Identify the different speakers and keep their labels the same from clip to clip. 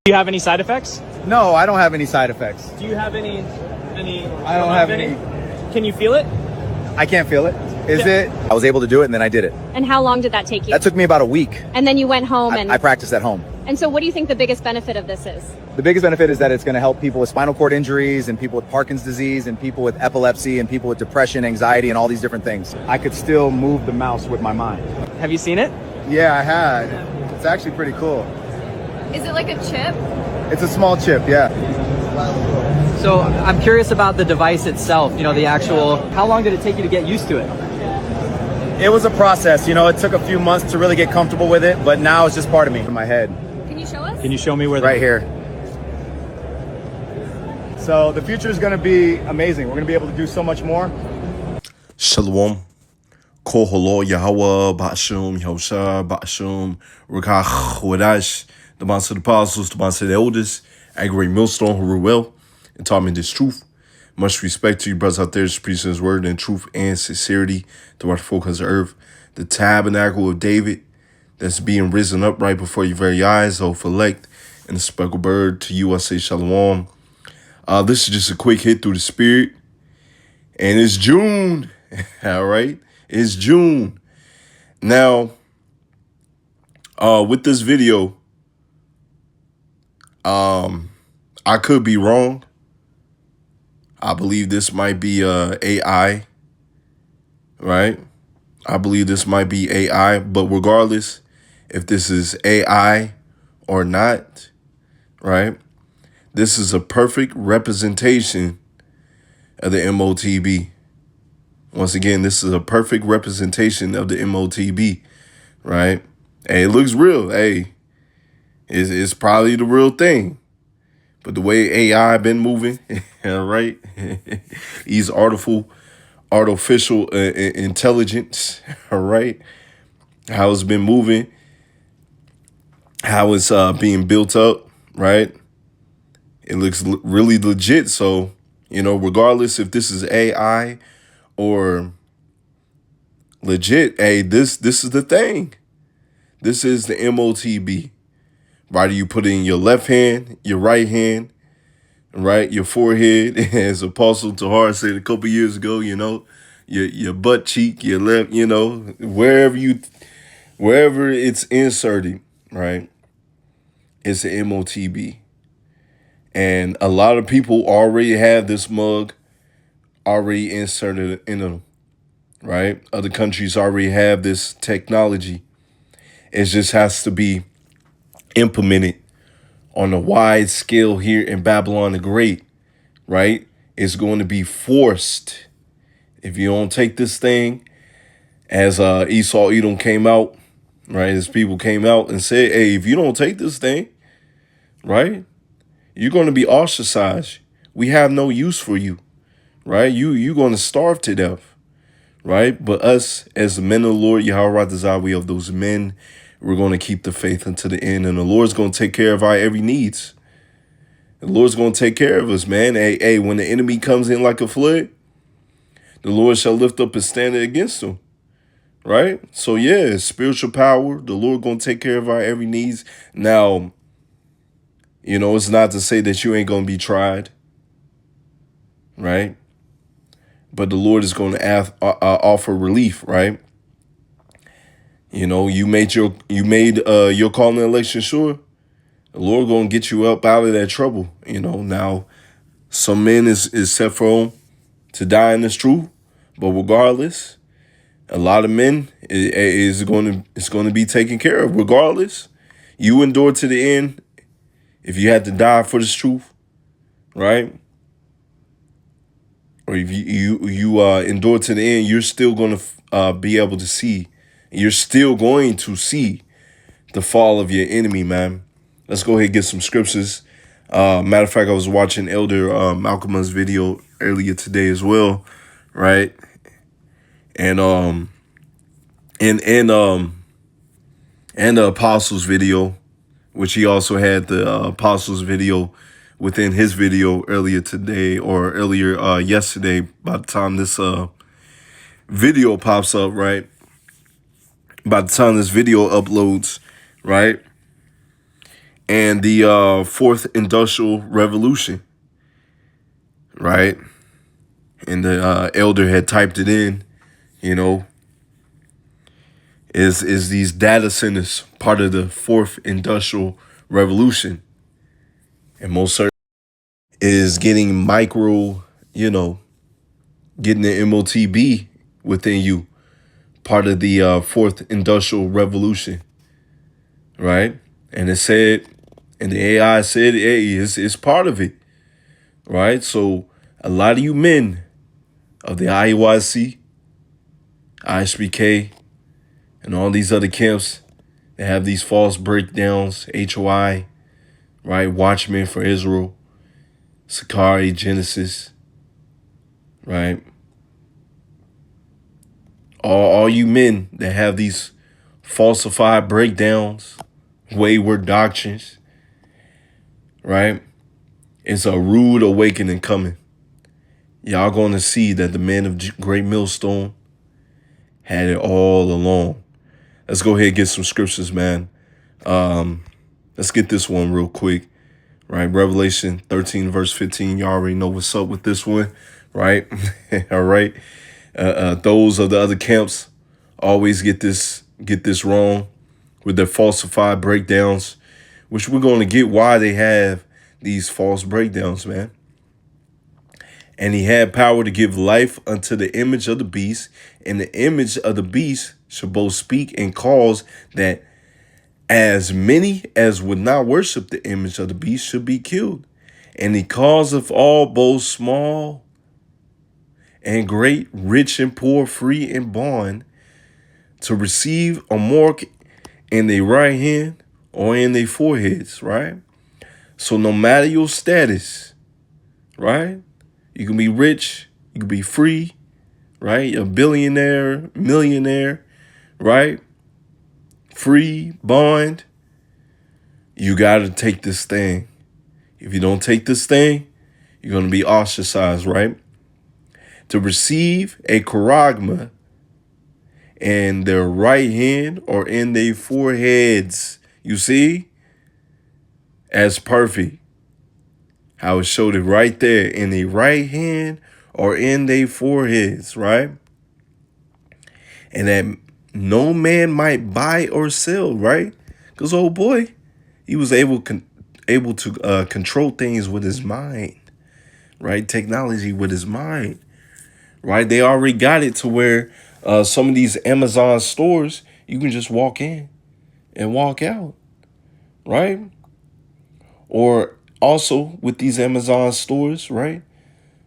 Speaker 1: Do you have any side effects?
Speaker 2: No, I don't have any side effects.
Speaker 1: Do you have any?
Speaker 2: I don't have any.
Speaker 1: Can you feel it?
Speaker 2: I can't feel it. I was able to do it and then I did it.
Speaker 3: And how long did that take you?
Speaker 2: That took me about a week.
Speaker 3: And then you went home and...
Speaker 2: I practiced at home.
Speaker 3: And so what do you think the biggest benefit of this is?
Speaker 2: The biggest benefit is that it's going to help people with spinal cord injuries and people with Parkinson's disease and people with epilepsy and people with depression, anxiety, and all these different things. I could still move the mouse with my mind.
Speaker 1: Have you seen it?
Speaker 2: Yeah, I had. It's actually pretty cool.
Speaker 3: Is it like a chip?
Speaker 2: It's a small chip, yeah.
Speaker 4: So I'm curious about the device itself, you know, the actual, how long did it take you to get used to it?
Speaker 2: It was a process, you know, it took a few months to really get comfortable with it, but now it's just part of me, in my head.
Speaker 3: Can you show us?
Speaker 1: Can you show me where?
Speaker 2: Right here. So the future is going to be amazing. We're going to be able to do so much more.
Speaker 5: Shalom. Koholo Yahweh Ba'ashum Yahusha Ba'ashum Rakach Wadash, the Master of the Apostles, the Master of the Elders, a great millstone who rule well and taught me this truth. Much respect to you brothers out there just preaching his word in truth and sincerity throughout the folk of the earth. The tabernacle of David that's being risen up right before your very eyes, O elect, and the speckled bird. To you I say shalom. This is just a quick hit through the spirit. And it's June. All right. It's June. Now, with this video, I could be wrong. I believe this might be AI, right? I believe this might be AI, but regardless if this is AI or not, right? This is a perfect representation of the MOTB. Once again, this is a perfect representation of the MOTB, right? Hey, it looks real. Hey, it's probably the real thing. But the way AI been moving, right? These artificial intelligence, all right? How it's been moving, how it's being built up, right? It looks really legit. So, you know, regardless if this is AI or legit, hey, this is the thing. This is the MOTB. Right, you put it in your left hand, your right hand, right, your forehead, as Apostle Tahar said a couple years ago, you know, your butt cheek, your left, you know, wherever it's inserted, right, it's an MOTB. And a lot of people already have this mug already inserted in them, right? Other countries already have this technology. It just has to be implemented on a wide scale here in Babylon the Great, right? It's going to be forced. If you don't take this thing, as Esau Edom came out, right? His people came out and said, hey, if you don't take this thing, right, you're going to be ostracized. We have no use for you, right? You're going to starve to death, right? But us, as the men of the Lord, Yahweh Razah, we of those men, we're going to keep the faith until the end, and the Lord's going to take care of our every needs. The Lord's going to take care of us, man. Hey, when the enemy comes in like a flood, the Lord shall lift up his standard against him, right? So, yeah, spiritual power, the Lord going to take care of our every needs. Now, you know, it's not to say that you ain't going to be tried, right? But the Lord is going to offer relief, right? You know, you made your calling and election sure. The Lord gonna get you up out of that trouble. You know, now some men is set for them to die in this truth, but regardless, a lot of men is going to be taken care of. Regardless, you endure to the end. If you had to die for this truth, right? Or if you endure to the end, you're still going to be able to see. You're still going to see the fall of your enemy, man. Let's go ahead and get some scriptures. Matter of fact, I was watching Elder Malcolm's video earlier today as well, right? And the Apostles video, which he also had the Apostles video within his video earlier today or earlier yesterday. By the time this video pops up, right? By the time this video uploads, right? and the fourth industrial revolution, right? And the elder had typed it in, you know, is these data centers part of the fourth industrial revolution? And most certainly is getting micro, getting the MOTB within you, part of the fourth industrial revolution, right? And it said, and the AI said, hey, it's part of it, right? So a lot of you men of the IUIC, ISBK, and all these other camps that have these false breakdowns, HOI, right? Watchmen for Israel, Sakari, Genesis, right? All you men that have these falsified breakdowns, wayward doctrines, right? It's a rude awakening coming. Y'all going to see that the men of Great Millstone had it all along. Let's go ahead and get some scriptures, man. Let's get this one real quick, right? Revelation 13, verse 15. Y'all already know what's up with this one, right? All right. Those of the other camps always get this wrong with their falsified breakdowns, which we're going to get why they have these false breakdowns, man. And he had power to give life unto the image of the beast, and the image of the beast shall both speak and cause that as many as would not worship the image of the beast should be killed. And he causeth all, both small and great, rich and poor, free and bond, to receive a mark in their right hand or in their foreheads, right? So no matter your status, right? You can be rich, you can be free, right? A billionaire, millionaire, right? Free, bond. You got to take this thing. If you don't take this thing, you're going to be ostracized, right? To receive a charagma in their right hand or in their foreheads. You see? As perfect. How it showed it right there in the right hand or in their foreheads, right? And that no man might buy or sell, right? Because, oh boy, he was able to control things with his mind, right? Technology with his mind, right? They already got it to where some of these Amazon stores, you can just walk in and walk out, right? Or also with these Amazon stores, right?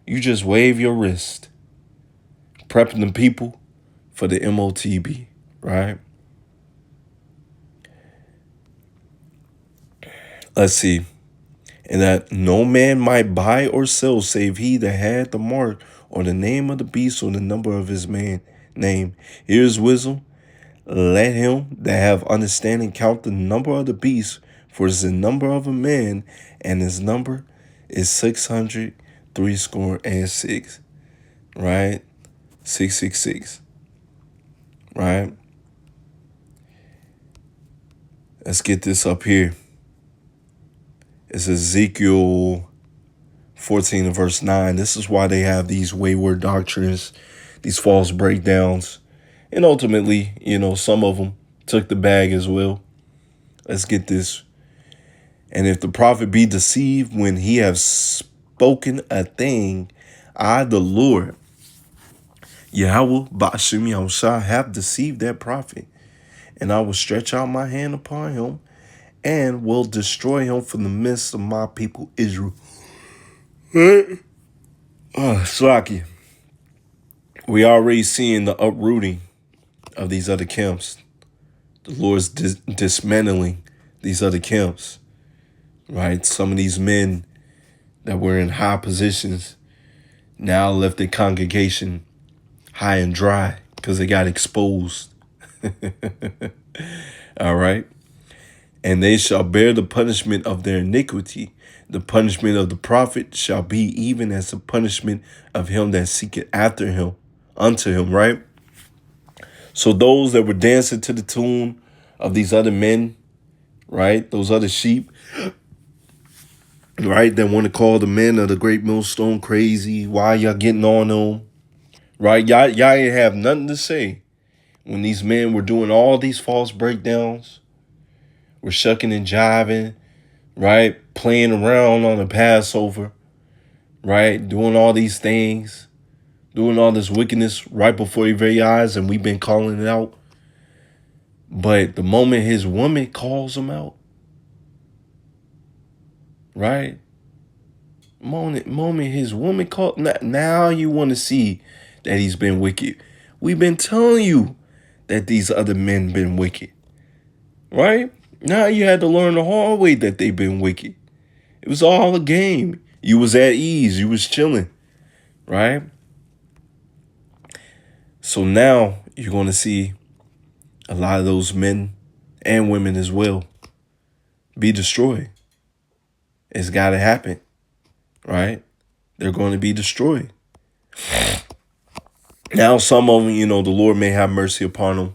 Speaker 5: You just wave your wrist, prepping the people for the MOTB, right? Let's see. And that no man might buy or sell save he that had the mark or the name of the beast or the number of his name. Here's wisdom. Let him that have understanding count the number of the beast, for it is the number of a man, and his number is 666, right? 666, right? Let's get this up here. It's Ezekiel 14 and verse 9. This is why they have these wayward doctrines, these false breakdowns. And ultimately, some of them took the bag as well. Let's get this. And if the prophet be deceived when he have spoken a thing, I, the Lord, Yahweh Ba'ashim Yahushua, have deceived that prophet. And I will stretch out my hand upon him and will destroy him from the midst of my people Israel. Slaki. We already seeing the uprooting of these other camps. The Lord's dismantling these other camps, right? Some of these men that were in high positions now left their congregation high and dry because they got exposed. All right. And they shall bear the punishment of their iniquity. The punishment of the prophet shall be even as the punishment of him that seeketh after him, unto him, right? So those that were dancing to the tune of these other men, right? Those other sheep, right? That want to call the men of the great millstone crazy. Why y'all getting on them? Right? Y'all ain't have nothing to say when these men were doing all these false breakdowns, were shucking and jiving, right? Playing around on the Passover, right? Doing all these things, doing all this wickedness right before your very eyes, and we've been calling it out. But the moment his woman calls him out, right? Moment his woman called, now you want to see that he's been wicked. We've been telling you that these other men been wicked, right? Now you had to learn the hard way that they've been wicked. It was all a game. You was at ease. You was chilling, right? So now you're going to see a lot of those men and women as well be destroyed. It's got to happen, right? They're going to be destroyed. Now some of them, you know, the Lord may have mercy upon them,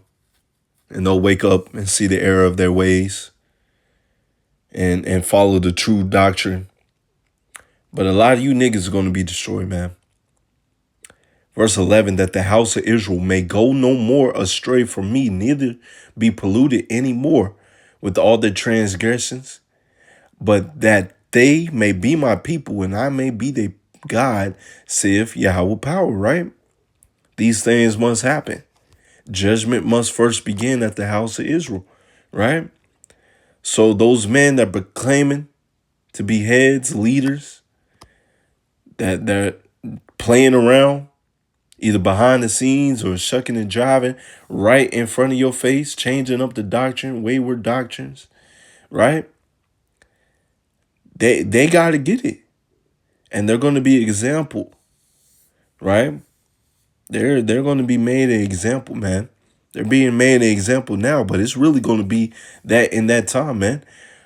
Speaker 5: and they'll wake up and see the error of their ways and follow the true doctrine. But a lot of you niggas are going to be destroyed, man. Verse 11, that the house of Israel may go no more astray from me, neither be polluted any more with all their transgressions, but that they may be my people and I may be their God, saith Yahweh power, right? These things must happen. Judgment must first begin at the house of Israel, right? So those men that proclaiming to be heads, leaders, that they're playing around, either behind the scenes or shucking and jiving right in front of your face, changing up the doctrine, wayward doctrines, right? They got to get it. And they're going to be example, right? They're going to be made an example, man. They're being made an example now, but it's really going to be that in that time, man.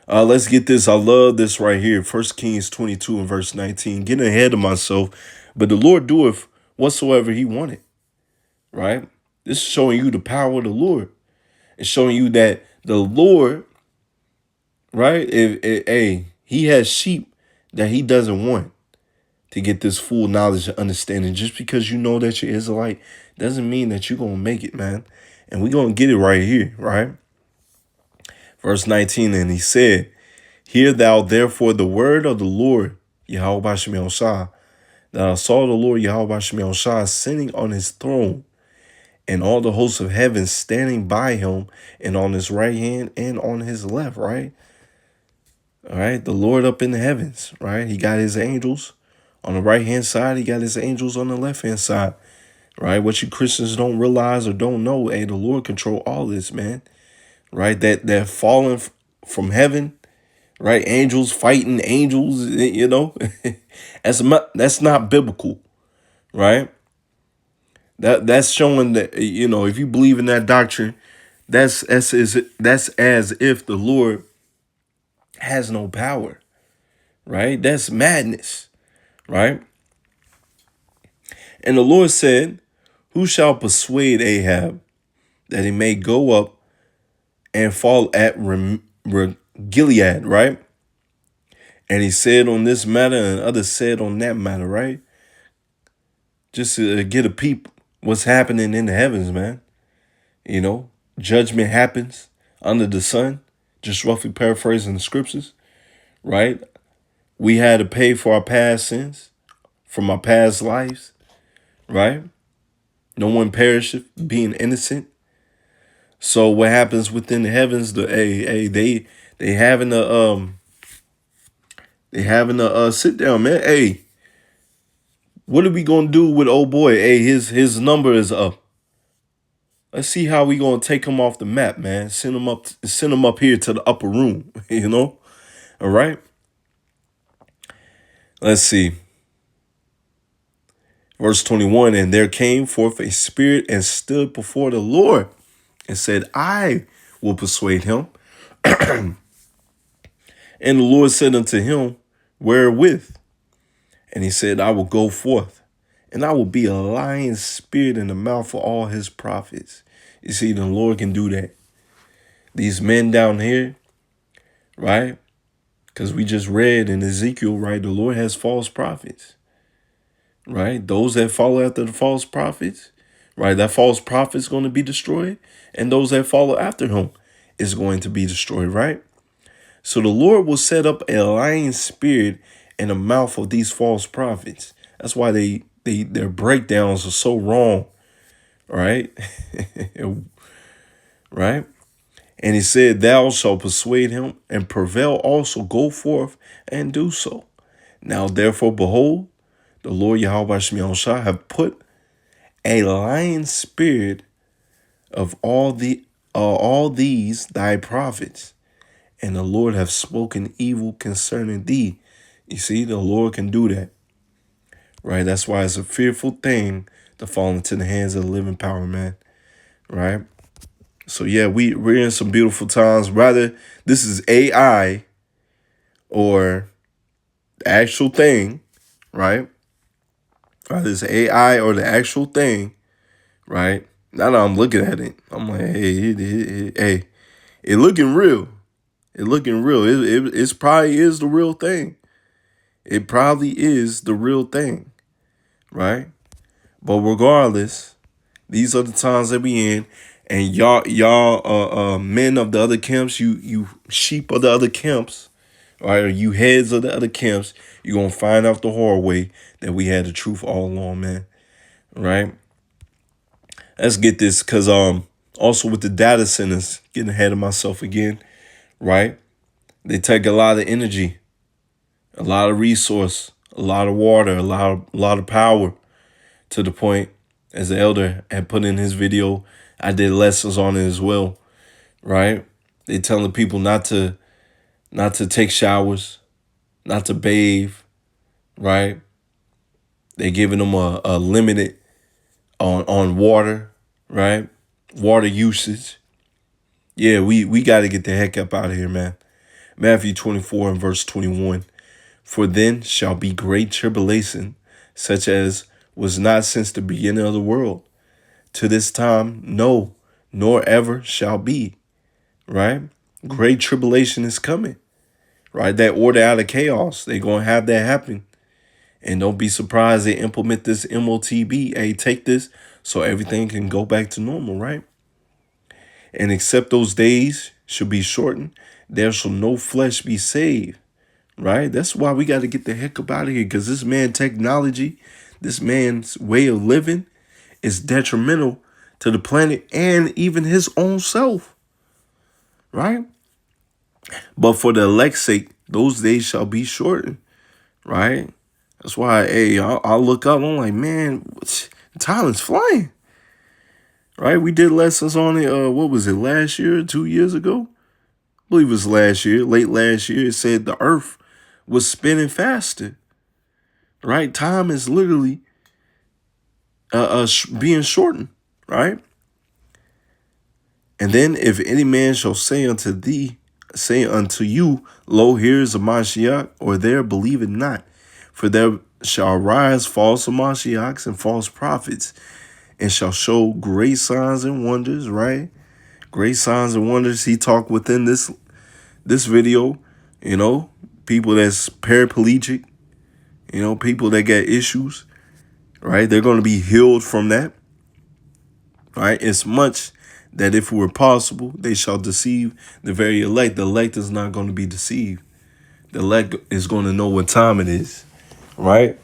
Speaker 5: Let's get this. I love this right here. 1 Kings 22 and verse 19. Getting ahead of myself, but the Lord doeth whatsoever he wanted, right? This is showing you the power of the Lord. It's showing you that the Lord, right? He has sheep that he doesn't want to get this full knowledge and understanding. Just because you know that you're Israelite doesn't mean that you're going to make it, man. And we're going to get it right here, right? Verse 19, and he said, hear thou therefore the word of the Lord, Yahweh Bashem Yahushua, that I saw the Lord Yahweh Bashem Yahushua sitting on his throne, and all the hosts of heaven standing by him, and on his right hand and on his left, right? All right, the Lord up in the heavens, right? He got his angels on the right-hand side. He got his angels on the left-hand side, right? What you Christians don't realize or don't know, hey, the Lord control all this, man, right? That falling from heaven, right? Angels fighting angels, you know, that's not biblical, right? That's showing that, you know, if you believe in that doctrine, that's as if the Lord has no power, right? That's madness, right? And the Lord said, who shall persuade Ahab that he may go up and fall at Gilead, right? And he said on this matter, and others said on that matter, right? Just to get a peep what's happening in the heavens, man. You know, judgment happens under the sun, just roughly paraphrasing the scriptures, right? We had to pay for our past sins from our past lives, right? No one perisheth, being innocent. So what happens within the heavens? They having a sit down, man. Hey, what are we gonna do with old boy? Hey, his number is up. Let's see how we gonna take him off the map, man. Send him up here to the upper room, you know? All right. Let's see. Verse 21, and there came forth a spirit and stood before the Lord and said, I will persuade him. And the Lord said unto him, wherewith? And he said, I will go forth, and I will be a lion's spirit in the mouth of all his prophets. You see, the Lord can do that. These men down here, right? Because we just read in Ezekiel, right? The Lord has false prophets, right? Those that follow after the false prophets, right? That false prophet is going to be destroyed. And those that follow after him is going to be destroyed, right? So the Lord will set up a lying spirit in the mouth of these false prophets. That's why their breakdowns are so wrong, right? Right? And he said, thou shalt persuade him and prevail also, go forth and do so. Now, therefore, behold, the Lord Yahweh Shemel Shah have put a lying spirit of all these thy prophets, and the Lord have spoken evil concerning thee. You see, the Lord can do that, right? That's why it's a fearful thing to fall into the hands of the living power, man, right? So yeah, we're in some beautiful times. Rather, this is AI or the actual thing, right? Rather, it's AI or the actual thing, right? Now that I'm looking at it, I'm like, hey, it looking real. It looking real. It's probably is the real thing. It probably is the real thing, right? But regardless, these are the times that we in. And y'all, men of the other camps, you sheep of the other camps, right? Or you heads of the other camps, you're gonna find out the hard way that we had the truth all along, man. Right? Let's get this, cause also with the data centers, getting ahead of myself again, right? They take a lot of energy, a lot of resource, a lot of water, a lot of power, to the point, as the elder had put in his video, I did lessons on it as well, right? They telling people not to take showers, not to bathe, right? They giving them a limited on water, right? Water usage. Yeah, we got to get the heck up out of here, man. Matthew 24 and verse 21. For then shall be great tribulation, such as was not since the beginning of the world, to this time, no, nor ever shall be, right? Great tribulation is coming, right? That order out of chaos, they're going to have that happen. And don't be surprised they implement this MOTB. Hey, take this so everything can go back to normal, right? And except those days shall be shortened, there shall no flesh be saved, right? That's why we got to get the heck up out of here, because this man technology, this man's way of living is detrimental to the planet and even his own self, right? But for the elect's sake, those days shall be shortened, right? That's why, hey, I'll look up, I'm like, man, time is flying, right? We did lessons on it, what was it, last year, 2 years ago? I believe it was last year, late last year. It said the earth was spinning faster, right? Time is literally being shortened, right? And then if any man shall say unto you, lo, here is a Mashiach, or there, believe it not. For there shall rise false Mashiachs and false prophets, and shall show great signs and wonders, right? Great signs and wonders. He talked within this video, people that's paraplegic, people that got issues, right? They're going to be healed from that, right? It's much that if it were possible, they shall deceive the very elect. The elect is not going to be deceived. The elect is going to know what time it is, right?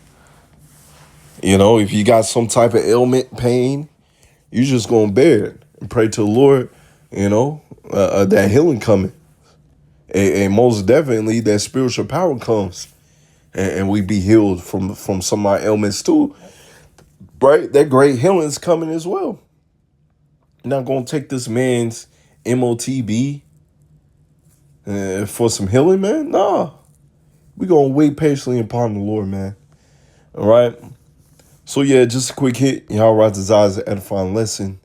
Speaker 5: If you got some type of ailment, pain, you just going to bear it and pray to the Lord, that healing coming. And most definitely that spiritual power comes and we be healed from some of our ailments too, right? That great healing is coming as well. You're not going to take this man's MOTB for some healing, man. Nah, we're going to wait patiently upon the Lord, man. All right. So yeah, just a quick hit. Y'all right desires an edifying lesson.